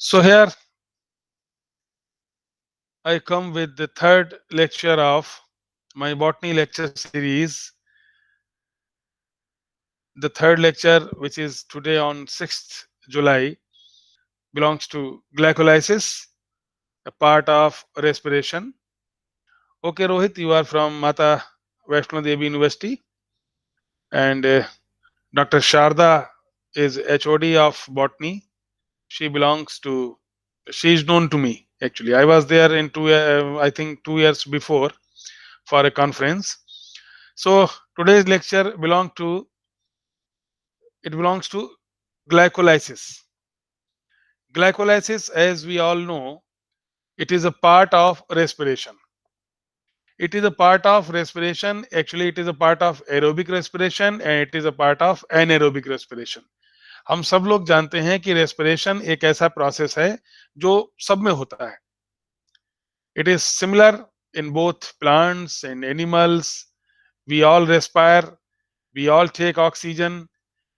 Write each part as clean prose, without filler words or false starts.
So here I come with the third lecture of my botany lecture series. The third lecture, which is today on 6th July, belongs to glycolysis, a part of respiration. Okay, Rohit, you are from Mata Vaishno Devi University, and Dr. Sharda is HOD of botany. She belongs to, she is known to me actually. I was there in I think 2 years before for a conference. So today's lecture belongs to glycolysis. Glycolysis, as we all know, it is a part of respiration. It is a part of respiration. Actually, it is a part of aerobic respiration and it is a part of anaerobic respiration. हम सब लोग जानते हैं कि respiration एक ऐसा process है जो सब में होता है. It is similar in both plants and animals. We all respire, we all take oxygen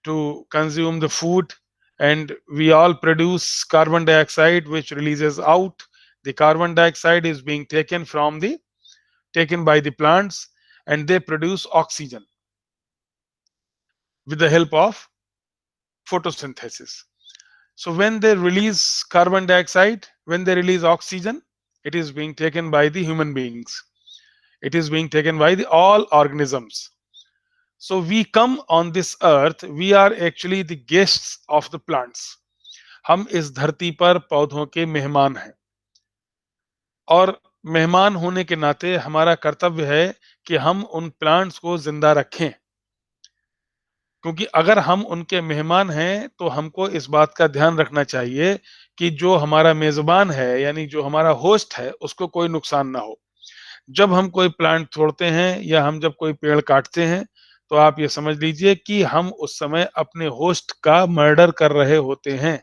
to consume the food, and we all produce carbon dioxide which releases out. The carbon dioxide is being taken by the plants, and they produce oxygen with the help of photosynthesis. So when they release carbon dioxide, when they release oxygen, it is being taken by the human beings. It is being taken by the all organisms. So we come on this earth, we are actually the guests of the plants. हम इस धरती पर पौधों के मेहमान हैं, और मेहमान होने के नाते हमारा कर्तव्य है कि हम उन प्लांट्स को जिंदा रखें, क्योंकि अगर हम उनके मेहमान हैं तो हमको इस बात का ध्यान रखना चाहिए कि जो हमारा मेजबान है यानी जो हमारा होस्ट है उसको कोई नुकसान ना हो. जब हम कोई प्लांट तोड़ते हैं या हम जब कोई पेड़ काटते हैं तो आप ये समझ लीजिए कि हम उस समय अपने होस्ट का मर्डर कर रहे होते हैं.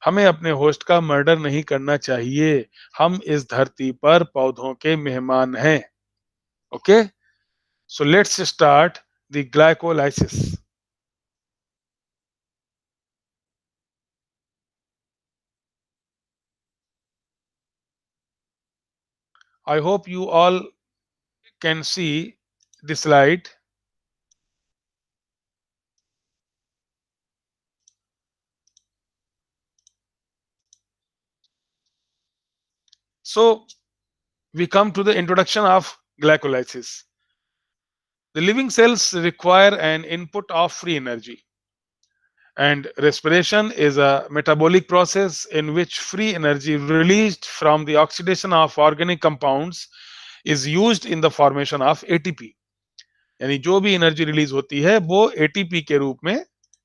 हमें अपने होस्ट का मर्डर नहीं करना चाहिए. हम इस धरती पर पौधों के मेहमान हैं. Okay, so let's start the glycolysis. I hope you all can see the slide. So we come to the introduction of glycolysis. The living cells require an input of free energy, and respiration is a metabolic process in which free energy released from the oxidation of organic compounds is used in the formation of ATP. यानी जो भी energy release होती है वो ATP के रूप में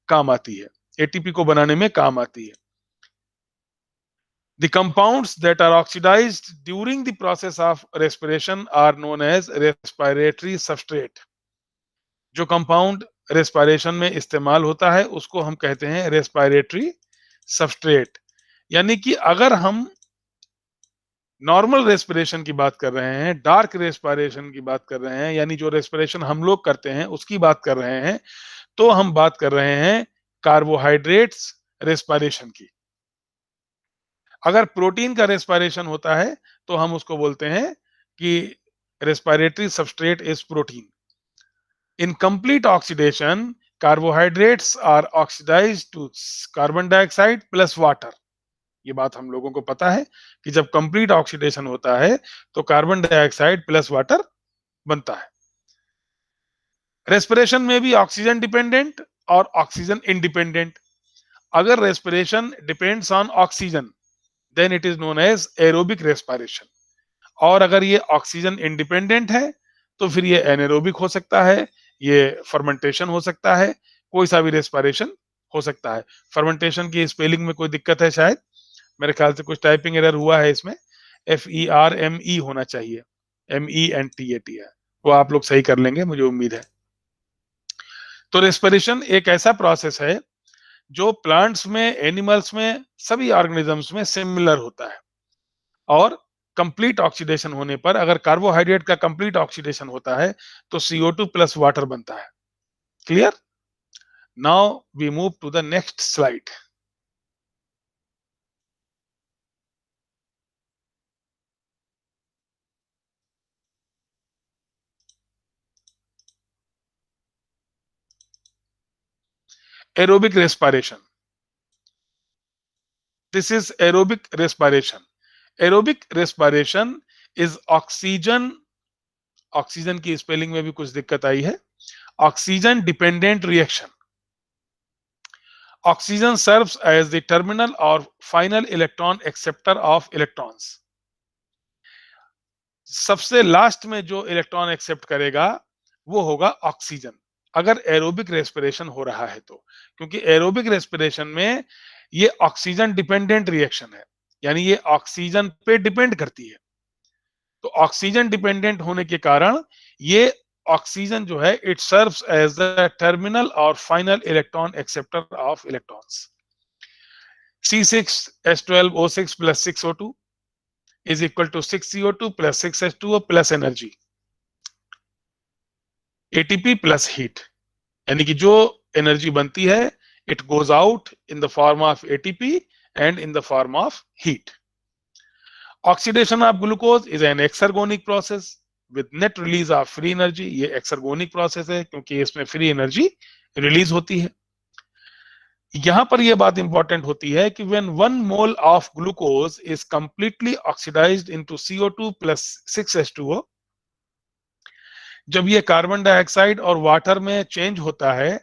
काम आती है, एटीपी को बनाने में काम आती है. The compounds that are oxidized during the process of respiration are known as respiratory substrate. जो कंपाउंड रेस्पिरेशन में इस्तेमाल होता है उसको हम कहते हैं रेस्पिरेटरी सबस्ट्रेट. यानी कि अगर हम नॉर्मल रेस्पिरेशन की बात कर रहे हैं, डार्क रेस्पिरेशन की बात कर रहे हैं, यानी जो रेस्पिरेशन हम लोग करते हैं उसकी बात कर रहे हैं, तो हम बात कर रहे हैं कार्बोहाइड्रेट्स रेस्पिरेशन की. अगर प्रोटीन का रेस्पिरेशन होता है तो हम उसको बोलते हैं कि respiratory substrate is protein. In complete oxidation carbohydrates are oxidized to carbon dioxide plus water. ये बात हम लोगों को पता है कि जब कंप्लीट ऑक्सीडेशन होता है तो कार्बन डाइऑक्साइड प्लस वाटर बनता है. रेस्पिरेशन में भी ऑक्सीजन डिपेंडेंट और ऑक्सीजन इंडिपेंडेंट. अगर respiration depends on oxygen then it is known as aerobic respiration, और अगर ये ऑक्सीजन इंडिपेंडेंट है तो फिर ये एनारोबिक हो सकता है, ये फर्मेंटेशन हो सकता है, कोई सा भी रेस्पिरेशन हो सकता है. फर्मेंटेशन की स्पेलिंग में कोई दिक्कत है शायद, मेरे ख्याल से कुछ टाइपिंग एरर हुआ है इसमें. FERME होना चाहिए, MENTAT है, वो आप लोग सही कर लेंगे मुझे उम्मीद है. तो रेस्पिरेशन एक ऐसा प्रोसेस है जो प्लांट्स में, एनिमल्स में, सभी ऑर्गेनिजम्स में सिमिलर होता है. और कंप्लीट ऑक्सीडेशन होने पर, अगर कार्बोहाइड्रेट का कंप्लीट ऑक्सीडेशन होता है तो CO2 प्लस वाटर बनता है. Clear? Now we move to the next slide. Aerobic respiration. This is aerobic respiration. Aerobic respiration is oxygen, oxygen की स्पेलिंग में भी कुछ दिक्कत आई है, oxygen dependent reaction. Oxygen serves as the terminal or final electron acceptor of electrons. सबसे last में जो electron accept करेगा वो होगा ऑक्सीजन, अगर एरोबिक रेस्पिरेशन हो रहा है तो. क्योंकि एरोबिक रेस्पिरेशन में ये ऑक्सीजन डिपेंडेंट रिएक्शन है, यानी ये ऑक्सीजन पे डिपेंड करती है. तो ऑक्सीजन डिपेंडेंट होने के कारण ये ऑक्सीजन जो है it serves as the terminal और final electron acceptor of electrons. C6H12O6 plus 6O2 is equal to 6CO2 plus 6H2O plus energy, ATP plus heat. यानी कि जो एनर्जी बनती है it goes out in the form of ATP and in the form of heat. Oxidation of glucose is an exergonic process with net release of free energy. ये exergonic process है क्योंकि इसमें free energy release होती है. यहां पर यह बात इंपॉर्टेंट होती है कि when 1 mole of glucose is completely oxidized into CO2 plus 6H2O, जब ये कार्बन डाइऑक्साइड और वाटर में चेंज होता है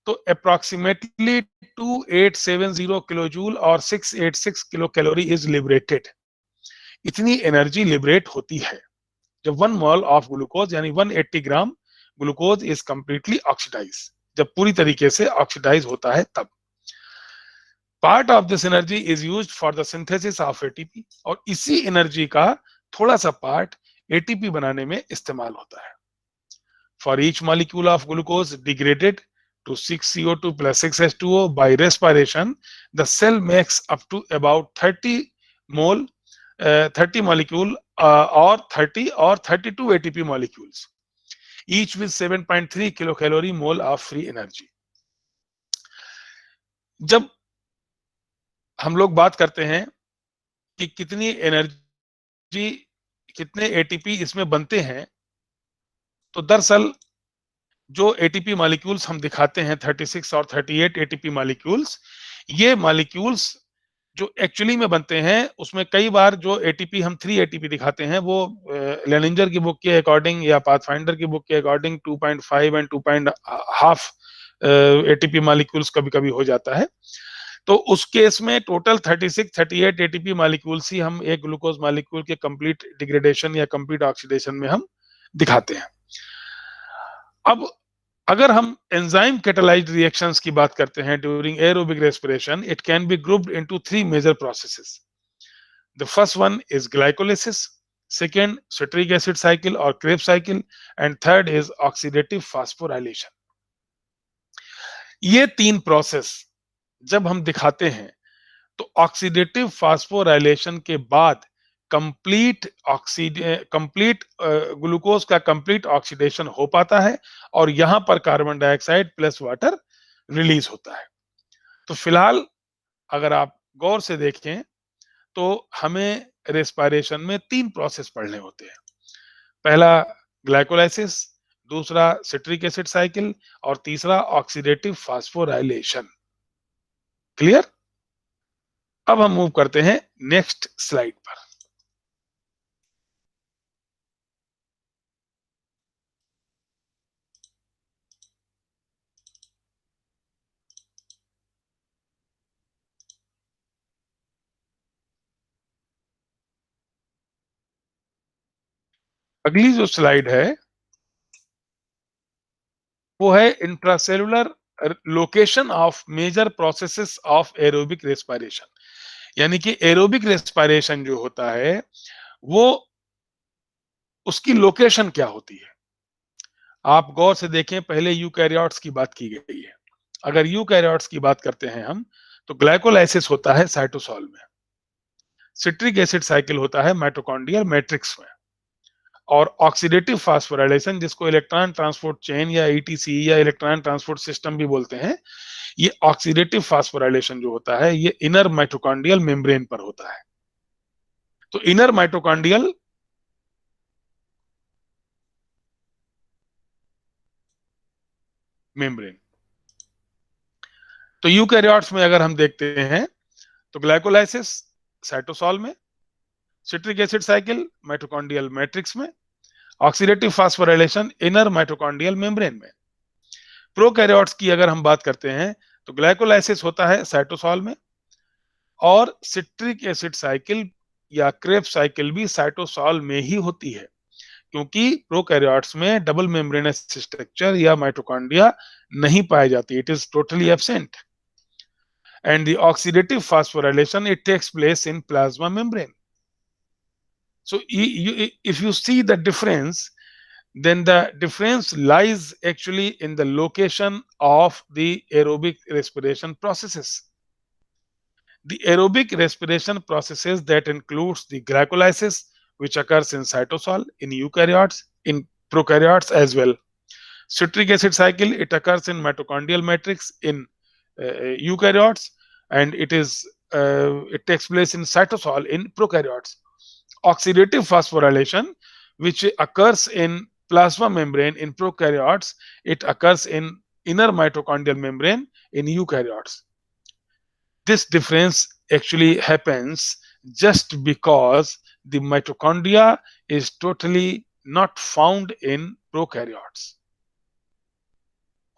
तो अप्रोक्सीमेटली 2870 किलो जूल और 686 किलो कैलोरी इज लिबरेटेड. इतनी एनर्जी लिबरेट होती है जब 1 मोल ऑफ ग्लूकोज यानी 180 gram glucose is completely oxidize, जब पूरी तरीके से ऑक्सीडाइज होता है तब. Part of this energy is used for the synthesis of ATP, और इसी एनर्जी का थोड़ा सा पार्ट ATP बनाने में इस्तेमाल होता है. For each molecule of glucose degraded to 6CO2 plus 6H2O by respiration, the cell makes up to about 30 mole, 30 molecule or 30 or 32 ATP molecules, each with 7.3 kilocalorie mole of free energy. जब हम लोग बात करते हैं कि कितनी energy, कितने ATP इसमें बनते हैं, तो दरअसल जो ATP मॉलिक्यूल्स हम दिखाते हैं 36 और 38 ATP मॉलिक्यूल्स, ये मॉलिक्यूल्स जो एक्चुअली में बनते हैं उसमें कई बार जो ATP हम 3 ATP दिखाते हैं वो लेनिंजर की बुक के अकॉर्डिंग या पाथफाइंडर की बुक के अकॉर्डिंग 2.5 एंड 2.5 ATP मॉलिक्यूल्स कभी-कभी हो जाता है. तो उस केस में टोटल 36 38 ATP मॉलिक्यूल्स ही हम एक ग्लूकोज मॉलिक्यूल के कंप्लीट डिग्रेडेशन या कंप्लीट ऑक्सीडेशन में हम दिखाते हैं. अब अगर हम एंजाइम कैटालाइज्ड रिएक्शंस की बात करते हैं during aerobic respiration, it can be grouped into 3 major processes. The first one is glycolysis, second citric acid cycle और Krebs cycle, and third is oxidative phosphorylation. ये 3 प्रोसेस जब हम दिखाते हैं तो ऑक्सीडेटिव फास्फोराइलेशन के बाद कंप्लीट ग्लूकोज का कंप्लीट ऑक्सीडेशन हो पाता है और यहां पर carbon dioxide plus water release होता है. तो फिलहाल अगर आप गौर से देखें तो हमें रेस्पिरेशन में 3 प्रोसेस पढ़ने होते हैं. पहला ग्लाइकोलाइसिस, दूसरा सिट्रिक एसिड साइकिल और तीसरा ऑक्सीडेटिव फास्फोराइलेशन. क्लियर? अब हम मूव करते हैं नेक्स्ट स्लाइड पर. अगली जो स्लाइड है वो है intracellular location of major processes of aerobic respiration. यानी कि एरोबिक रेस्पिरेशन जो होता है वो उसकी लोकेशन क्या होती है. आप गौर से देखें, पहले यूकैरियोट्स की बात की गई है. अगर यूकैरियोट्स की बात करते हैं हम तो ग्लाइकोलाइसिस होता है साइटोसॉल में, सिट्रिक एसिड साइकिल होता है माइटोकॉन्ड्रियल मैट्रिक्स में, और ऑक्सीडेटिव फास्फोराइलेशन जिसको इलेक्ट्रॉन ट्रांसपोर्ट चेन या ETC या इलेक्ट्रॉन ट्रांसपोर्ट सिस्टम भी बोलते हैं, ये ऑक्सीडेटिव फास्फोराइलेशन जो होता है ये इनर माइटोकॉन्ड्रियल मेम्ब्रेन पर होता है. तो इनर माइटोकॉन्ड्रियल मेम्ब्रेन, तो यूकैरियोट्स में अगर हम देखते हैं तो ग्लाइकोलाइसिस साइटोसॉल में, citric acid cycle mitochondrial matrix में, oxidative phosphorylation inner mitochondrial membrane में। प्रोकैरियोट्स की अगर हम बात करते हैं तो ग्लाइकोलाइसिस होता है साइटोसॉल में, और सिट्रिक एसिड साइकिल या क्रेब्स साइकिल भी साइटोसॉल में ही होती है, क्योंकि प्रोकैरियोट्स में डबल मेम्ब्रेनस स्ट्रक्चर या माइटोकॉन्ड्रिया नहीं पाई जाती, it is totally absent. And the oxidative phosphorylation, it takes place in plasma membrane. So if you see the difference, then the difference lies actually in the location of the aerobic respiration processes. The aerobic respiration processes that includes the glycolysis, which occurs in cytosol, in eukaryotes, in prokaryotes as well. Citric acid cycle, it occurs in mitochondrial matrix in eukaryotes, and it takes place in cytosol in prokaryotes. Oxidative phosphorylation, which occurs in plasma membrane in prokaryotes, it occurs in inner mitochondrial membrane in eukaryotes. This difference actually happens just because the mitochondria is totally not found in prokaryotes.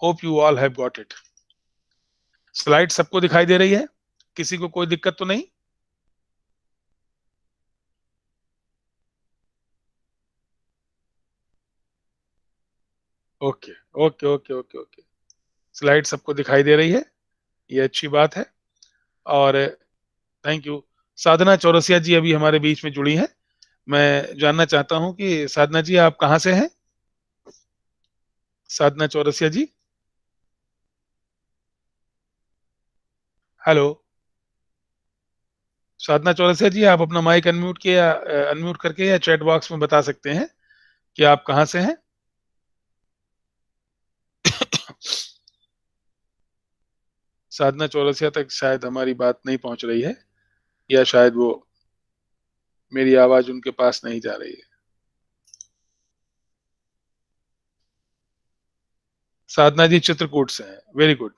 Hope you all have got it. Slide सबको दिखाई दे रही है? किसी को कोई दिक्कत तो नहीं? Okay okay okay okay okay, slide सबको दिखाई दे रही है, ये अच्छी बात है। और थैंक यू। साधना चौरसिया जी अभी हमारे बीच में जुड़ी हैं। मैं जानना चाहता हूं कि साधना जी आप कहां से हैं? साधना चौरसिया जी, हेलो। साधना चौरसिया जी, आप अपना माइक अनम्यूट किया, अनम्यूट करके या चैट बॉक्स में बता सकते हैं कि आप कहां से हैं? साधना चौरसिया तक शायद हमारी बात नहीं पहुंच रही है, या शायद वो, मेरी आवाज उनके पास नहीं जा रही है। साधना जी चित्रकूट से हैं, वेरी गुड।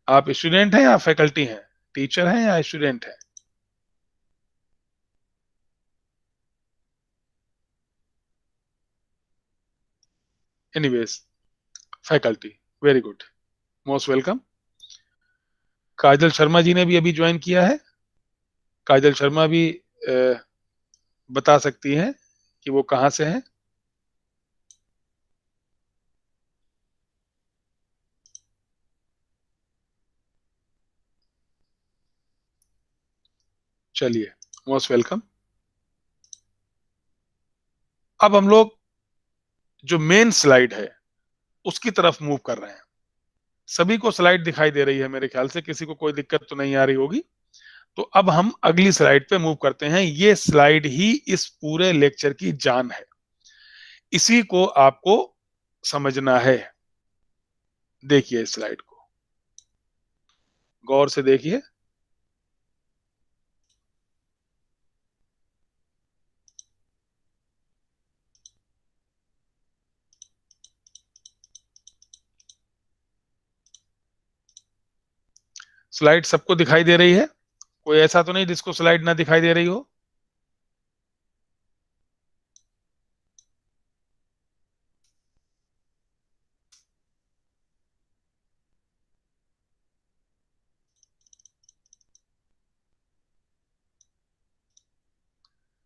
आप स्टूडेंट हैं या फैकल्टी हैं? टीचर हैं या स्टूडेंट हैं? Anyways, faculty, very good, most welcome. Kajal Sharma ji ने भी अभी ज्वाइन किया है। काजल शर्मा भी बता सकती हैं कि वो कहां से हैं। चलिए, मोस्ट वेलकम। अब हम लोग जो मेन स्लाइड है उसकी तरफ मूव कर रहे हैं। सभी को स्लाइड दिखाई दे रही है मेरे ख्याल से, किसी को कोई दिक्कत तो नहीं आ रही होगी। तो अब हम अगली स्लाइड पे मूव करते हैं। ये स्लाइड ही इस पूरे लेक्चर की जान है, इसी को आपको समझना है। देखिए इस स्लाइड को गौर से देखिए। स्लाइड सबको दिखाई दे रही है? कोई ऐसा तो नहीं जिसको स्लाइड ना दिखाई दे रही हो?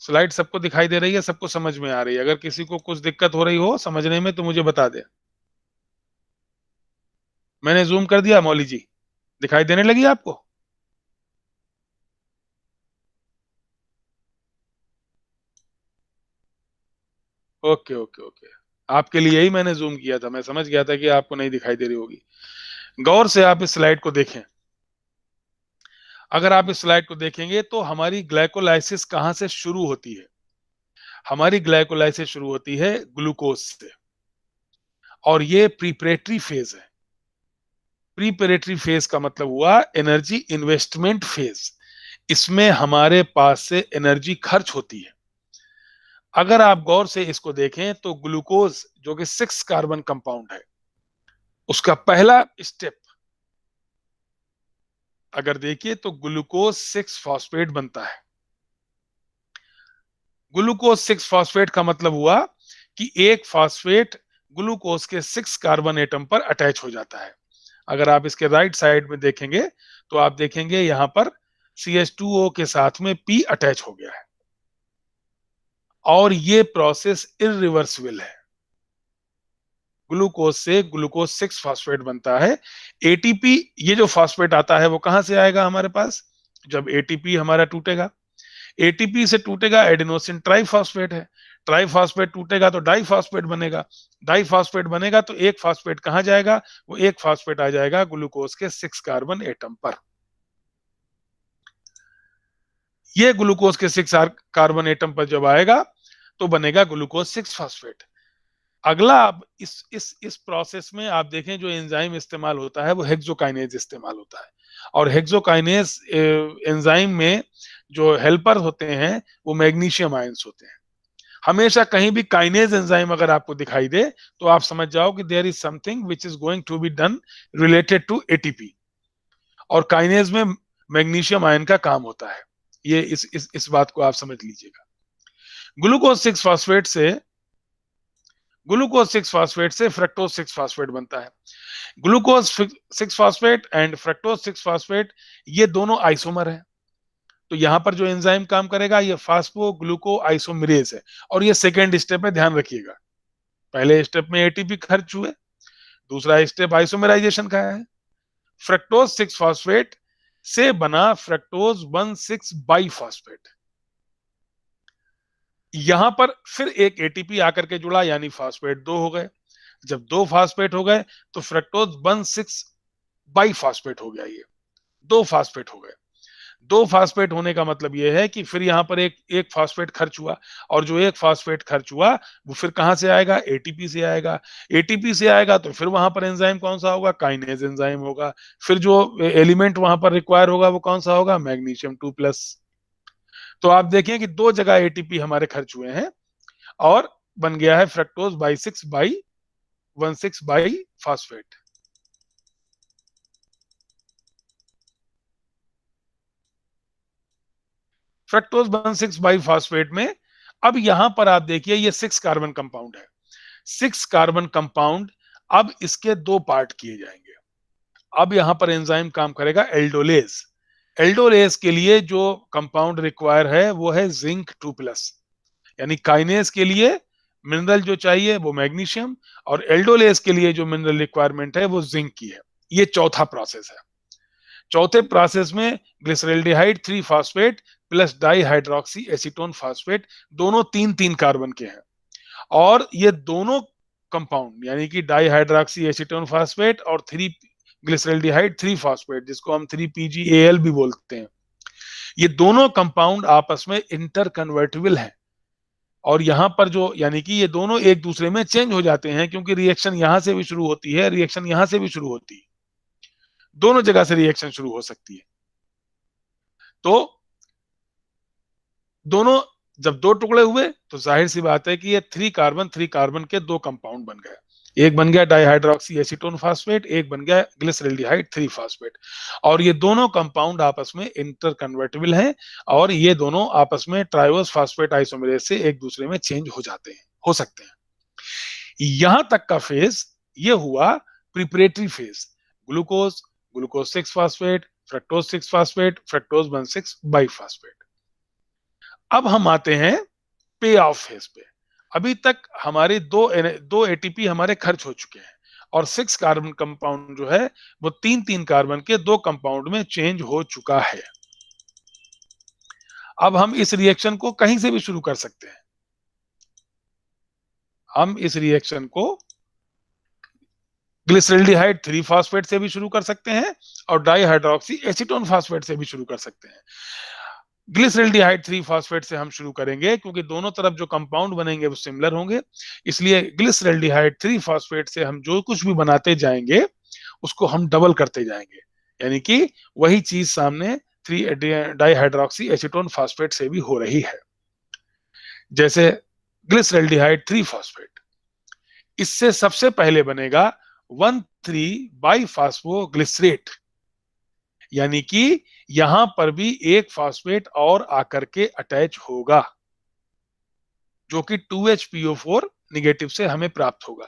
स्लाइड सबको दिखाई दे रही है, सबको समझ में आ रही है? अगर किसी को कुछ दिक्कत हो रही हो समझने में तो मुझे बता दे। मैंने जूम कर दिया मौली जी, दिखाई देने लगी आपको? ओके ओके ओके, आपके लिए ही मैंने जूम किया था, मैं समझ गया था कि आपको नहीं दिखाई दे रही होगी। गौर से आप इस स्लाइड को देखें। अगर आप इस स्लाइड को देखेंगे तो हमारी ग्लाइकोलाइसिस कहां से शुरू होती है? हमारी ग्लाइकोलाइसिस शुरू होती है ग्लूकोज से, और ये प्रीपरेटरी फेज है। प्रीपरेटरी फेज का मतलब हुआ एनर्जी इन्वेस्टमेंट फेज। इसमें हमारे पास से एनर्जी खर्च होती है। अगर आप गौर से इसको देखें तो ग्लूकोज जो कि 6 कार्बन कंपाउंड है, उसका पहला स्टेप अगर देखिए तो ग्लूकोज 6 फॉस्फेट बनता है। ग्लूकोज 6 फॉस्फेट का मतलब हुआ कि एक फॉस्फेट ग्लूकोज के 6 कार्बन एटम पर अटैच हो जाता है। अगर आप इसके राइट साइड में देखेंगे तो आप देखेंगे यहां पर CH2O के साथ में P अटैच हो गया है और ये प्रोसेस इरिवर्सिबल है। ग्लूकोज से ग्लूकोज 6 फॉस्फेट बनता है। एटीपी, ये जो फॉस्फेट आता है वो कहां से आएगा हमारे पास, जब एटीपी हमारा टूटेगा। एटीपी से टूटेगा एडेनोसिन ट्राइफॉस्फेट है, ट्राइफॉस्फेट टूटेगा तो डाइफॉस्फेट बनेगा, डाइफॉस्फेट बनेगा तो एक फॉस्फेट कहां जाएगा, वो एक फॉस्फेट आ जाएगा ग्लूकोज के 6 कार्बन एटम पर। ये ग्लूकोज के 6 कार्बन एटम पर जब आएगा तो बनेगा ग्लूकोज 6 फॉस्फेट। अगला आप इस प्रोसेस में आप देखें जो एंजाइम इस्तेमाल होता है वो हेक्सोकाइनेज इस्तेमाल होता है। और हेक्सोकाइनेज एंजाइम में जो हेल्पर होते हैं वो मैग्नीशियम आयंस होते हैं। हमेशा कहीं भी काइनेज एंजाइम अगर आपको दिखाई दे तो आप समझ जाओ कि there is something which is going to be done related to ATP. और काइनेज में मैग्नीशियम आयन का काम होता है। ये इस बात को आप समझ लीजिएगा। ग्लूकोज 6 फॉस्फेट से फ्रक्टोज 6 फॉस्फेट बनता है। Glucose 6 phosphate and fructose 6 phosphate ये दोनों आइसोमर हैं। तो यहां पर जो एंजाइम काम करेगा ये फास्फो ग्लूको आइसोमरेज है। और ये सेकेंड स्टेप है, ध्यान रखिएगा। पहले स्टेप में एटीपी खर्च हुए, दूसरा स्टेप आइसोमराइजेशन का है। फ्रक्टोज 6 फॉस्फेट से बना फ्रक्टोज 1,6 बाइफॉस्फेट। यहां पर फिर एक एटीपी आकर के जुड़ा, यानी फॉस्फेट 2 हो गए। जब 2 फॉस्फेट हो गए तो फ्रक्टोज 1,6 बाइफॉस्फेट हो गया। ये 2 फॉस्फेट हो गए। 2 फॉस्फेट होने का मतलब यह है कि फिर यहां पर एक फॉस्फेट खर्च हुआ। और जो एक फॉस्फेट खर्च हुआ वो फिर कहां से आएगा, एटीपी से आएगा। एटीपी से आएगा तो फिर वहां पर एंजाइम कौन सा होगा, काइनेज एंजाइम होगा। फिर जो एलिमेंट वहां पर रिक्वायर होगा वो कौन सा होगा, मैग्नीशियम 2+। तो आप देखें कि 2 जगह एटीपी हमारे खर्च हुए हैं और बन गया है fructose by 6 by 1,6 by phosphate. Fructose 1,6 biphosphate में अब यहां पर आप देखिए ये 6 कार्बन कंपाउंड है। 6 कार्बन कंपाउंड, अब इसके 2 पार्ट किए जाएंगे। अब यहां पर एंजाइम काम करेगा एल्डोलेज। एल्डोलेज के लिए जो कंपाउंड रिक्वायर है वो है जिंक 2+। यानी काइनेज के लिए मिनरल जो चाहिए वो मैग्नीशियम, और एल्डोलेज के लिए जो मिनरल रिक्वायरमेंट है वो जिंक की है। ये चौथा प्रोसेस है। चौथे प्रोसेस में glyceraldehyde 3 phosphate plus dihydroxy acetone phosphate, दोनों 3-3 कार्बन के हैं। और ये दोनों कंपाउंड यानी कि डाईहाइड्रोक्सी एसीटोन फॉस्फेट और 3 ग्लिसरल्डिहाइड 3 फॉस्फेट, जिसको हम 3PgAl भी बोलते हैं, ये दोनों कंपाउंड आपस में इंटर कन्वर्टिबल हैं। और यहां पर जो यानी कि ये दोनों एक दूसरे में चेंज हो जाते हैं, क्योंकि रिएक्शन यहां से भी शुरू होती है, रिएक्शन यहां से भी शुरू होती है। दोनों जगह से रिएक्शन शुरू हो सकती है। तो दोनों जब 2 टुकड़े हुए तो जाहिर सी बात है कि ये 3 कार्बन के 2 कंपाउंड बन गए। एक बन गया डाईहाइड्रोक्सी एसीटोन फॉस्फेट, एक बन गया ग्लिसरल्डिहाइड 3 फॉस्फेट। और ये दोनों कंपाउंड आपस में इंटर कन्वर्टिबल हैं और ये दोनों आपस में ट्राइवोस फॉस्फेट आइसोमरेज से एक दूसरे में चेंज हो जाते हैं, हो सकते हैं। यहां तक का फेज ये हुआ preparatory phase. Glucose, glucose 6 phosphate, fructose 6 phosphate, fructose 1,6 biphosphate. अब हम आते हैं पे ऑफ फेज पे। अभी तक हमारे दो एटीपी हमारे खर्च हो चुके हैं और 6 कार्बन कंपाउंड जो है वो 3-3 कार्बन के 2 कंपाउंड में चेंज हो चुका है। अब हम इस रिएक्शन को कहीं से भी शुरू कर सकते हैं। हम इस रिएक्शन को ग्लिसरल्डिहाइड 3 फॉस्फेट से भी शुरू कर सकते हैं और डाईहाइड्रोक्सी एसीटोन फॉस्फेट से भी शुरू कर सकते हैं। ग्लिसरल्डिहाइड 3 फॉस्फेट से हम शुरू करेंगे क्योंकि दोनों तरफ जो कंपाउंड बनेंगे वो सिमिलर होंगे। इसलिए ग्लिसरल्डिहाइड 3 फॉस्फेट से हम जो कुछ भी बनाते जाएंगे उसको हम डबल करते जाएंगे, यानी कि वही चीज सामने 3 डाईहाइड्रोक्सी एसीटोन फॉस्फेट से भी हो रही है। जैसे ग्लिसरल्डिहाइड 3 फॉस्फेट, इससे सबसे पहले बनेगा 1,3 बाइफॉस्फोग्लिसरेट। यानी कि यहां पर भी एक फास्फेट और आकर के अटैच होगा, जो कि 2HPO4 निगेटिव से हमें प्राप्त होगा।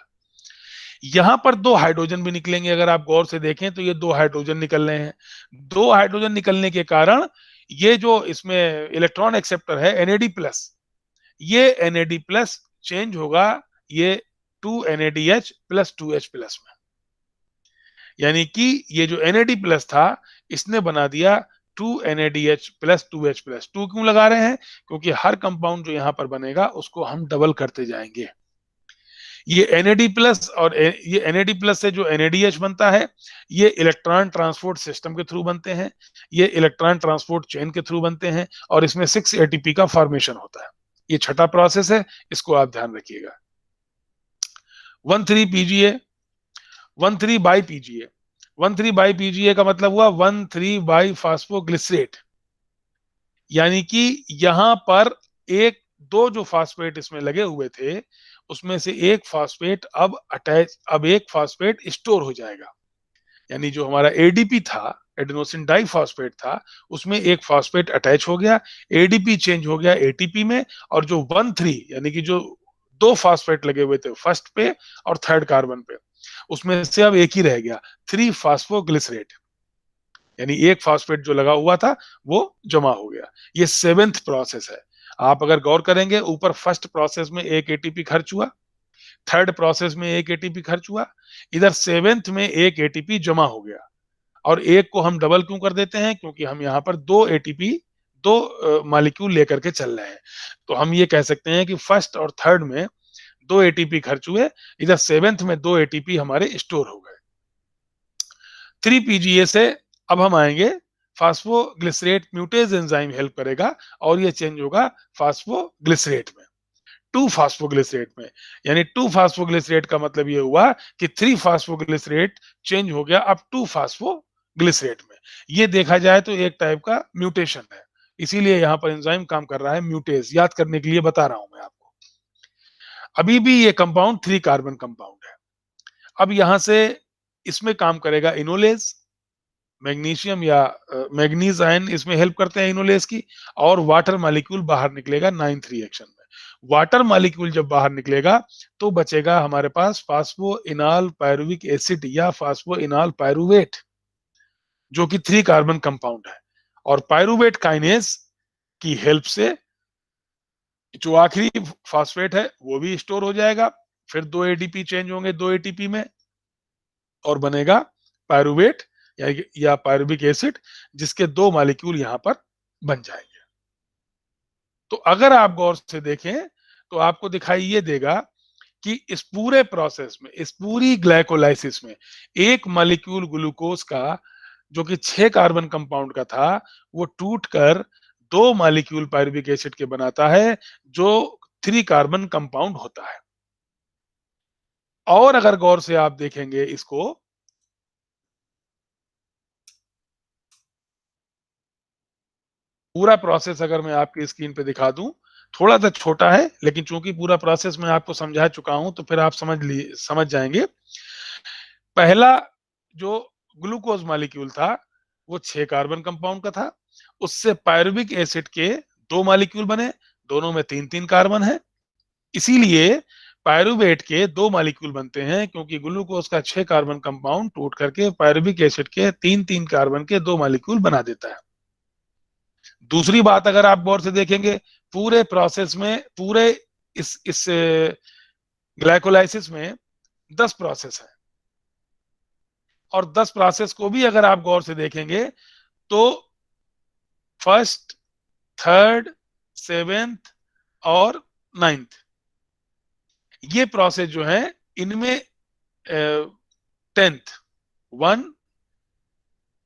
यहां पर दो हाइड्रोजन भी निकलेंगे, अगर आप गौर से देखें तो ये दो हाइड्रोजन निकल रहे हैं। दो हाइड्रोजन निकलने के कारण ये जो इसमें इलेक्ट्रॉन एक्सेप्टर है NAD+, ये NAD+ चेंज होगा ये 2NADH+2H+ में। यानी कि ये जो NAD+ था इसने बना दिया 2NADH+2H+। 2 क्यों लगा रहे हैं? क्योंकि हर कंपाउंड जो यहां पर बनेगा उसको हम डबल करते जाएंगे। ये NAD+ और ये NAD+ से जो NADH बनता है, ये इलेक्ट्रॉन ट्रांसपोर्ट सिस्टम के थ्रू बनते हैं, ये इलेक्ट्रॉन ट्रांसपोर्ट चेन के थ्रू बनते हैं और इसमें 6 ATP का फॉर्मेशन होता है। ये छठा प्रोसेस है, इसको आप ध्यान रखिएगा। 1,3-PGA, 1,3-BiPGA। 1,3-BiPGA का मतलब हुआ 1,3-बाइफॉस्फोग्लिसरेट, यानी कि यहां पर एक दो जो फास्फेट इसमें लगे हुए थे उसमें से एक फास्फेट अब एक फास्फेट स्टोर हो जाएगा। यानी जो हमारा ADP था, एडेनोसिन डाइफॉस्फेट था, उसमें एक फास्फेट अटैच हो गया, ADP चेंज हो गया ATP में, और जो 1,3 यानी कि जो दो फास्फेट लगे हुए थे फर्स्ट पे और थर्ड कार्बन पे, उसमें से अब एक ही रह गया 3-फास्फोग्लिसरेट, यानी एक फास्फेट जो लगा हुआ था वो जमा हो गया। ये 7th प्रोसेस है। आप अगर गौर करेंगे ऊपर फर्स्ट प्रोसेस में एक ATP खर्च हुआ, थर्ड प्रोसेस में एक ATP खर्च हुआ, इधर 7th में एक ATP जमा हो गया, और एक को हम डबल क्यों कर देते हैं? क्योंकि हम यहाँ पर दो ATP दो मॉलिक्यूल लेकर के चल रहे हैं। तो हम ये कह सकते हैं कि फर्स्ट और थर्ड में दो ATP खर्च हुए, इधर 7th में दो ATP हमारे स्टोर हो गए। 3-PGA से अब हम आएंगे फास्फोग्लिसरेट म्यूटेज एंजाइम हेल्प करेगा और ये चेंज होगा फास्फोग्लिसरेट में, 2-फास्फोग्लिसरेट में। यानी 2-फास्फोग्लिसरेट का मतलब ये हुआ कि 3-फास्फोग्लिसरेट चेंज हो गया अब 2-फास्फोग्लिसरेट में। ये देखा जाए तो एक टाइप का म्यूटेशन है, इसीलिए यहां पर एंजाइम काम कर रहा है म्यूटेज, याद करने के लिए बता रहा हूं मैं आपको। अभी भी ये कंपाउंड 3 कार्बन कंपाउंड है। अब यहां से इसमें काम करेगा इनोलेज, मैग्नीशियम या मैग्नीज आयन इसमें हेल्प करते हैं इनोलेज की, और वाटर मॉलिक्यूल बाहर निकलेगा 9th रिएक्शन में। वाटर मॉलिक्यूल जब बाहर निकलेगा तो बचेगा हमारे पास फास्फोइनॉल पायरुविक एसिड या फास्फोइनॉल पायरुवेट, जो कि 3 कार्बन कंपाउंड है, और पायरुवेट काइनेज की हेल्प से जो आखिरी फास्फेट है वो भी स्टोर हो जाएगा, फिर दो ADP चेंज होंगे दो ATP में और बनेगा पायरुवेट या पायरुविक एसिड, जिसके दो मॉलिक्यूल यहां पर बन जाएंगे। तो अगर आप गौर से देखें तो आपको दिखाई ये देगा कि इस पूरे प्रोसेस में, इस पूरी ग्लाइकोलाइसिस में, एक मॉलिक्यूल ग्लूकोज का जो कि 6 कार्बन कंपाउंड का था वो टूटकर दो मॉलिक्यूल पायरुविक एसिड के बनाता है, जो 3 कार्बन कंपाउंड होता है। और अगर गौर से आप देखेंगे इसको, पूरा प्रोसेस अगर मैं आपकी स्क्रीन पे दिखा दूं, थोड़ा सा छोटा है लेकिन चूंकि पूरा प्रोसेस मैं आपको समझा चुका हूं तो फिर आप समझ जाएंगे। पहला जो ग्लूकोज मॉलिक्यूल था वो 6 कार्बन कंपाउंड का था, उससे पायरुविक एसिड के दो मॉलिक्यूल बने, दोनों में 3-3 कार्बन है, इसीलिए पायरुवेट के दो मॉलिक्यूल बनते हैं, क्योंकि ग्लूकोज का 6 कार्बन कंपाउंड टूट करके पायरुविक एसिड के 3-3 कार्बन के दो मॉलिक्यूल बना देता है। दूसरी बात अगर आप गौर से देखेंगे, पूरे प्रोसेस में, पूरे इस ग्लाइकोलाइसिस में 10 प्रोसेस है, और 10 प्रोसेस को भी अगर आप गौर से देखेंगे तो फर्स्ट, थर्ड, 7th और 9th, ये प्रोसेस जो है इनमें 10th 1,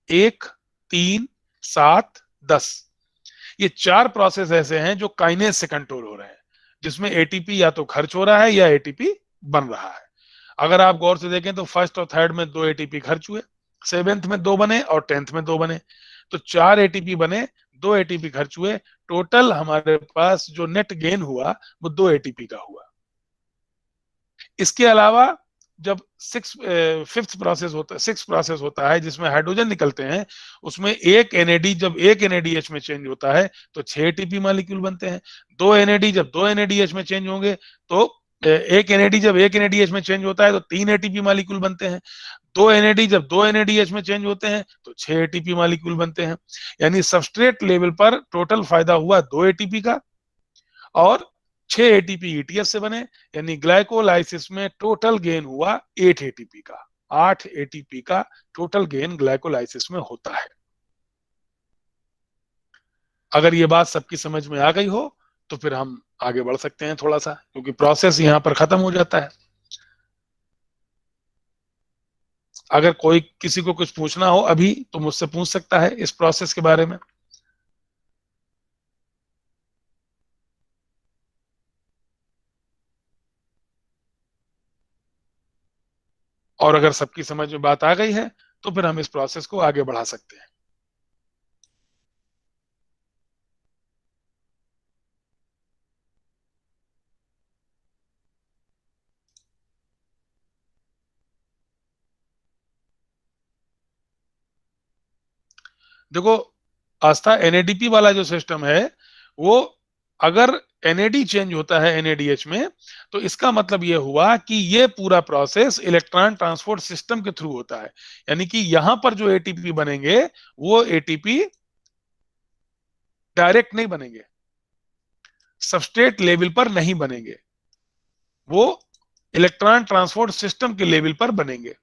1, 3, 7, 10, ये चार प्रोसेस ऐसे हैं जो काइनेज से कंट्रोल हो रहे हैं, जिसमें ATP या तो खर्च हो रहा है या ATP बन रहा है। अगर आप गौर से देखें तो फर्स्ट और थर्ड में दो ATP खर्च हुए, 7th में दो बने और 10th में दो बने, तो 4 ATP बने, दो ATP खर्च हुए, टोटल हमारे पास जो नेट गेन हुआ वो दो ATP का हुआ। इसके अलावा जब फिफ्थ प्रोसेस होता है जिसमें हाइड्रोजन निकलते हैं, उसमें जब एक एनएडीएच में चेंज होता है तो 6 एटीपी मॉलिक्यूल बनते हैं। दो एनएडी जब दो एनएडीएच में चेंज होंगे तो एक एनएडी जब एक एनएडीएच में चेंज होता है तो 3 एटीपी मॉलिक्यूल बनते हैं। दो एनएडी जब दो एनएडीएच में चेंज होते हैं तो 6 एटीपी मॉलिक्यूल बनते हैं। यानी सबस्ट्रेट लेवल पर टोटल फायदा हुआ 2 एटीपी का और 6 एटीपी ईटीएफ से बने, यानी ग्लाइकोलाइसिस में टोटल गेन हुआ 8 एटीपी का। 8 एटीपी का टोटल गेन ग्लाइकोलाइसिस में होता है। अगर ये बात सबकी समझ में आ गई हो तो फिर हम आगे बढ़ सकते हैं थोड़ा सा, क्योंकि प्रोसेस यहां पर खत्म हो जाता है। अगर कोई किसी को कुछ पूछना हो अभी तो मुझसे पूछ सकता है इस प्रोसेस के बारे में। और अगर सबकी समझ में बात आ गई है तो फिर हम इस प्रोसेस को आगे बढ़ा सकते हैं। देखो आस्था, एनएडीपी वाला जो सिस्टम है वो, अगर एनएडी चेंज होता है एनएडीएच में तो इसका मतलब ये हुआ कि ये पूरा प्रोसेस इलेक्ट्रॉन ट्रांसपोर्ट सिस्टम के थ्रू होता है। यानी कि यहां पर जो एटीपी बनेंगे वो एटीपी डायरेक्ट नहीं बनेंगे, सबस्ट्रेट लेवल पर नहीं बनेंगे, वो इलेक्ट्रॉन ट्रांसपोर्ट सिस्टम के लेवल पर बनेंगे।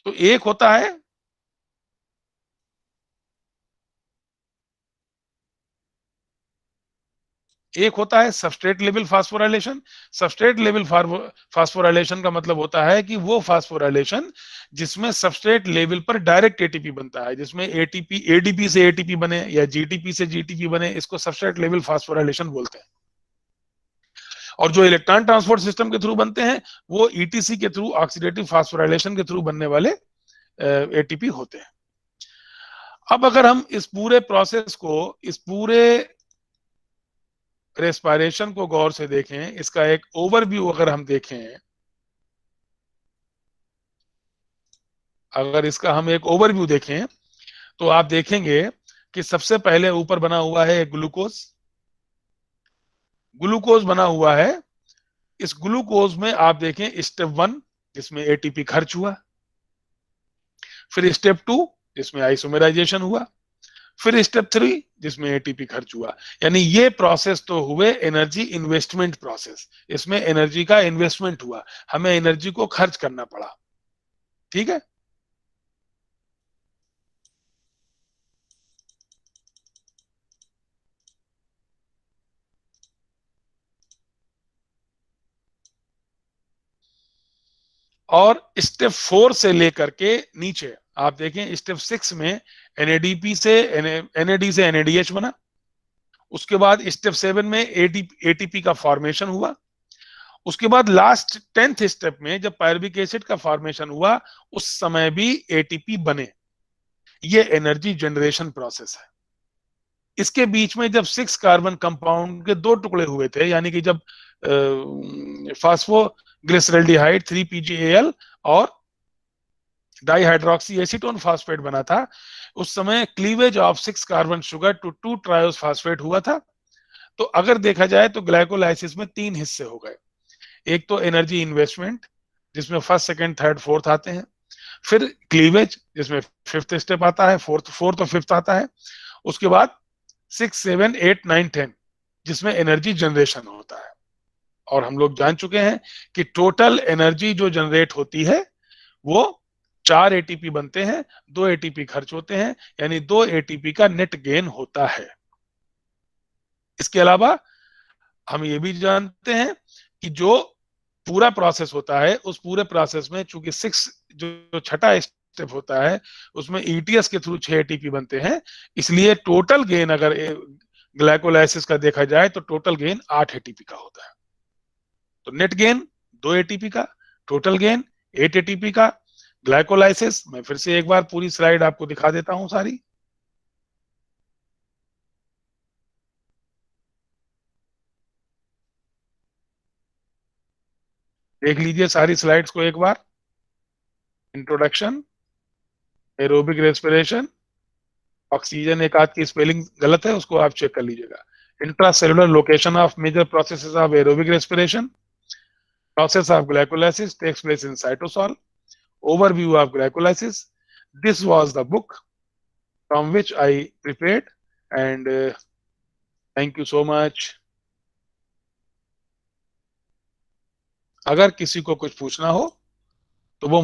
तो एक होता है substrate level phosphorylation. Substrate level phosphorylation का मतलब होता है कि वो फास्फोराइलेशन जिसमें सबस्ट्रेट लेवल पर डायरेक्ट एटीपी बनता है, जिसमें एटीपी एडीपी से एटीपी बने या जीटीपी से जीटीपी बने, इसको सबस्ट्रेट लेवल फास्फोराइलेशन बोलते हैं। और जो इलेक्ट्रॉन ट्रांसपोर्ट सिस्टम के थ्रू बनते हैं वो ईटीसी के थ्रू, ऑक्सीडेटिव फास्फोराइलेशन के थ्रू बनने वाले एटीपी होते हैं। अब अगर हम इस पूरे प्रोसेस को, इस पूरे रेस्पिरेशन को गौर से देखें, इसका एक ओवरव्यू अगर हम देखें, अगर इसका हम एक ओवरव्यू देखें तो आप देखेंगे कि सबसे पहले ऊपर बना हुआ है ग्लूकोज। ग्लूकोज बना हुआ है। इस ग्लूकोज में आप देखें स्टेप 1 जिसमें एटीपी खर्च हुआ, फिर स्टेप 2 जिसमें आइसोमेराइजेशन हुआ, फिर स्टेप 3 जिसमें एटीपी खर्च हुआ। यानी ये प्रोसेस तो हुए एनर्जी इन्वेस्टमेंट प्रोसेस। इसमें एनर्जी का इन्वेस्टमेंट हुआ, हमें एनर्जी को खर्च करना पड़ा। ठीक है। और स्टेप 4 से लेकर के नीचे आप देखें स्टेप 6 में एनएडीपी से एनएडी से एनएडीएच बना। उसके बाद स्टेप 7 में एटीपी का फॉर्मेशन हुआ। उसके बाद लास्ट 10th स्टेप में जब पायरुविक एसिड का फॉर्मेशन हुआ उस समय भी एटीपी बने। ये एनर्जी जनरेशन प्रोसेस है। इसके बीच में जब 6 कार्बन कंपाउंड के दो टुकड़े हुए थे, यानी कि जब फास्फोग्लिसरल्डिहाइड 3PGAL और डाइहाइड्रोक्सी एसीटोन फास्फेट बना था, उस समय cleavage of 6 carbon sugar to 2 triose phosphate हुआ था। तो अगर देखा जाए तो ग्लाइकोलाइसिस में 3 हिस्से हो गए। एक तो एनर्जी इन्वेस्टमेंट जिसमें फर्स्ट, सेकंड, थर्ड, फोर्थ आते हैं। फिर क्लीवेज जिसमें फिफ्थ स्टेप आता है, फोर्थ और फिफ्थ आता है। उसके बाद 6, 7, 8, 9, 10 जिसमें एनर्जी जनरेशन होता है। और हम लोग जान चुके हैं कि टोटल एनर्जी जो जनरेट होती है वो 4 एटीपी बनते हैं, 2 एटीपी खर्च होते हैं, यानी 2 एटीपी का नेट गेन होता है। इसके अलावा हम ये भी जानते हैं कि जो पूरा प्रोसेस होता है उस पूरे प्रोसेस में चूंकि 6 जो छठा स्टेप होता है उसमें ईटीएस के थ्रू 6 एटीपी बनते हैं, इसलिए टोटल गेन अगर ग्लाइकोलाइसिस का देखा जाए तो टोटल गेन 8 एटीपी का होता है। तो नेट गेन 2 एटीपी का, टोटल गेन 8 एटीपी का। ग्लाइकोलाइसिस मैं फिर से एक बार पूरी स्लाइड आपको दिखा देता हूं सारी। देख लीजिए सारी स्लाइड्स को एक बार। इंट्रोडक्शन, एरोबिक रेस्पिरेशन, ऑक्सीजन एक आध की स्पेलिंग गलत है उसको आप चेक कर लीजिएगा। Intracellular location of major processes of aerobic respiration, process of glycolysis takes place in cytosol, overview of glycolysis. This was the book from which I prepared, and thank you so much. अगर किसी को कुछ पूछना हो तो वो